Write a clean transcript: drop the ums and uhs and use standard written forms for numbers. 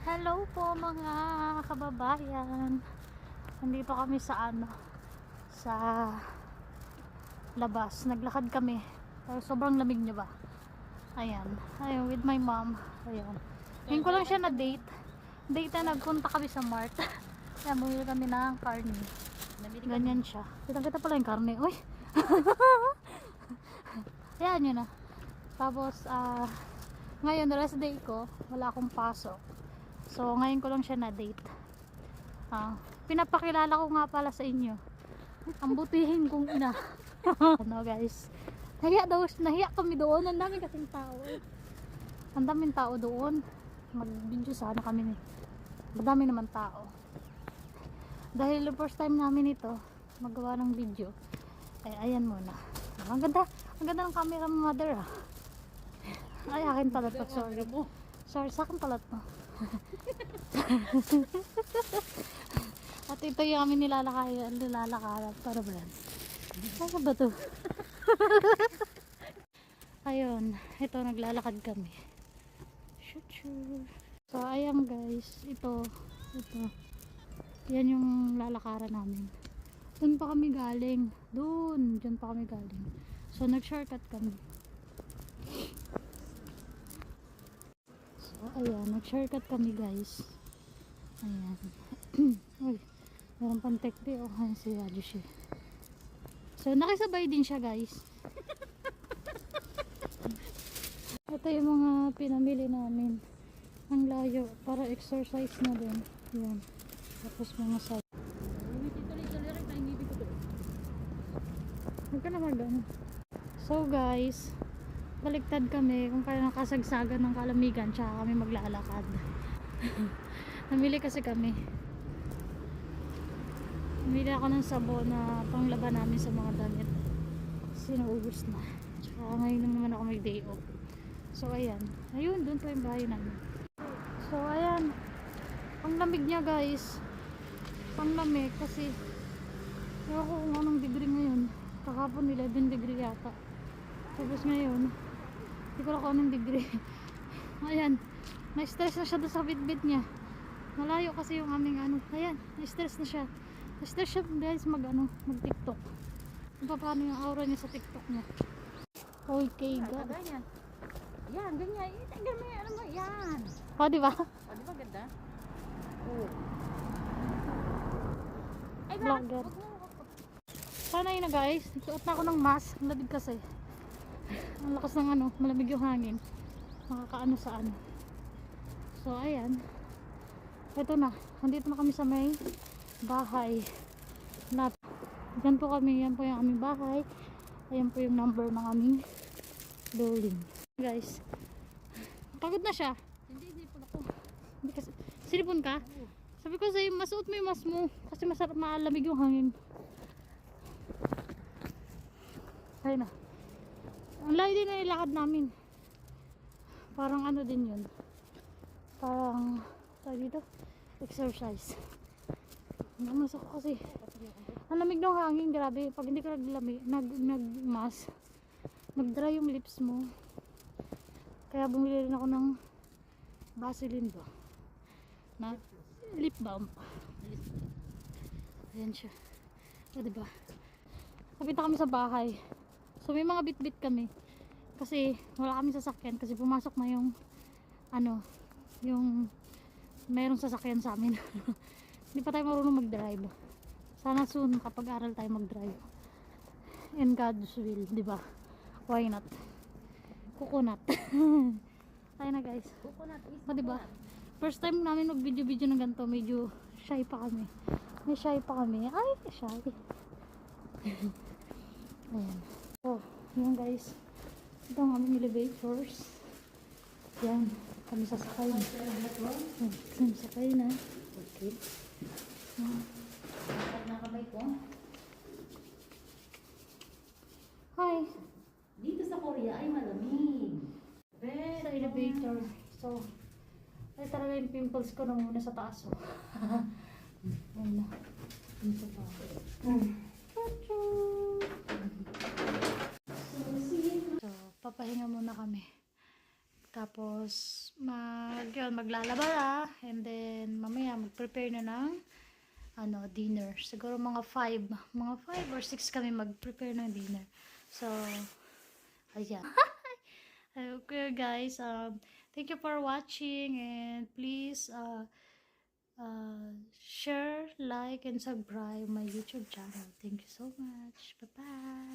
Hello po mga kababayan. Nandito kami sa sa labas. Naglakad kami. Pero sobrang lamig niya ba? Ayan. Ayun, with my mom. Ayan. Ngayon ko lang siya na date. Date na nagpunta kami sa Mart. Ayan, bumili kami ng karne. Ganyan siya. Kita-kita pala yung karne. Uy! Ayan yun na. Tapos, ngayon, rest day ko. Wala akong pasok. So, ngayon ko lang siya na-date. Pinapakilala ko nga pala sa inyo. Ang butihin kong ina. Ano guys. Nahiya kami doon. Ang dami kasing tao. Ang daming tao doon. Mag-video sana kami ni. Madami naman tao. Dahil first time namin ito, magawa ng video. Ay, ayan muna. Ang ganda ng camera mo, mother ah. Ay, akin pala to. Sorry. Sorry, sa akin pala to. At ito yung amin nilalakaran para ba yan? Ano ba to? Ayun, ito naglalakad kami. So ayan guys, ito yan yung lalakaran namin. Doon pa kami galing, dyan pa kami galing. So nag shortcut kami. Ayan, nag-shortcut kami guys. Ayan. Uy, meron pang tekli. Oh, ayan si Rajushi. So, nakisabay din siya guys. Ito yung mga pinamili namin. Ang layo, para exercise na din. Ayan. Tapos mga side. Huwag ka na mag-ano. So guys, baliktad kami kung kaya nakasagsagan ng kalamigan tsaka kami maglalakad. Namili kasi kami. Namili ako ng sabon na panglaban namin sa mga damit. Sinuubos na. Tsaka ngayon naman ako may day off. So ayan. Ayun, doon pa yung bahay namin. So ayan. Panglamig niya guys. Panglamig kasi ewan ko kung anong degree ngayon. Kakapon 11 degree yata. Tapos ngayon hindi ko lang kung anong degree. Ayan, na-stress na siya doon sa bitbit niya. Malayo kasi yung aming ayan, na-stress na siya. Na-stress siya guys mag-tiktok. Paano yung aura niya sa tiktok niya. Okay guys. Yan, ganyan. Tingnan mo yan, yan. O diba? O, diba ganda? Oo. Ay, Vlogger. Sana yun na guys. Nagsuot na ako ng mask. Ang labig kasi. Ang lakas ng malamig yung hangin. Makakaano sa So ayan. Ito na. Nandito na kami sa may bahay. Diyan po kami. Yan po yung aming bahay. Ayan po yung number ng aming building. Guys. Pagod na siya. Hindi po ako. Hindi kasi. Silipon ka? Sabi ko sa'yo, masuot mo yung mask mo. Kasi masarap malamig yung hangin. Ayun na. Ang layo din na nilakad namin. Parang din yun. Parang dito, exercise. Namas ako kasi. Ang lamig ng hangin, grabe. Pag hindi ka nag-mask, nag-dry yung lips mo. Kaya bumili rin ako ng Vaseline ba? Na lip balm. Ayan siya. O diba? Kapita kami sa bahay. So may mga bit-bit kami. Kasi wala kami sasakyan kasi pumasok na yung yung mayroong sasakyan sa amin. Hindi pa tayo marunong mag-drive. Sana soon kapag-aral tayo mag-drive. And God's will, di ba? Why not? Coconut. Ayun na guys. Coconut is O diba? First time namin mag-video-video ng ganito, medyo shy pa kami. May shy pa kami. Ay, shy. Ayan. So, yun guys. Ito ang aming elevators. Yan. Kami sasakay na. Kami sasakay na. Okay. nakamay ko. Hi. Dito sa Korea ay malamig. Sa elevator. So, ay talaga yung pimples ko na muna sa taas. Oh. Ayan na. Dito pa. So, papahinga muna kami. Tapos, maglalaba na. And then, mamaya, mag-prepare na ng dinner. Siguro mga 5 or 6 kami mag-prepare ng dinner. So, ayan. Okay, guys. Thank you for watching. And please, share, like, and subscribe my YouTube channel. Thank you so much. Bye-bye.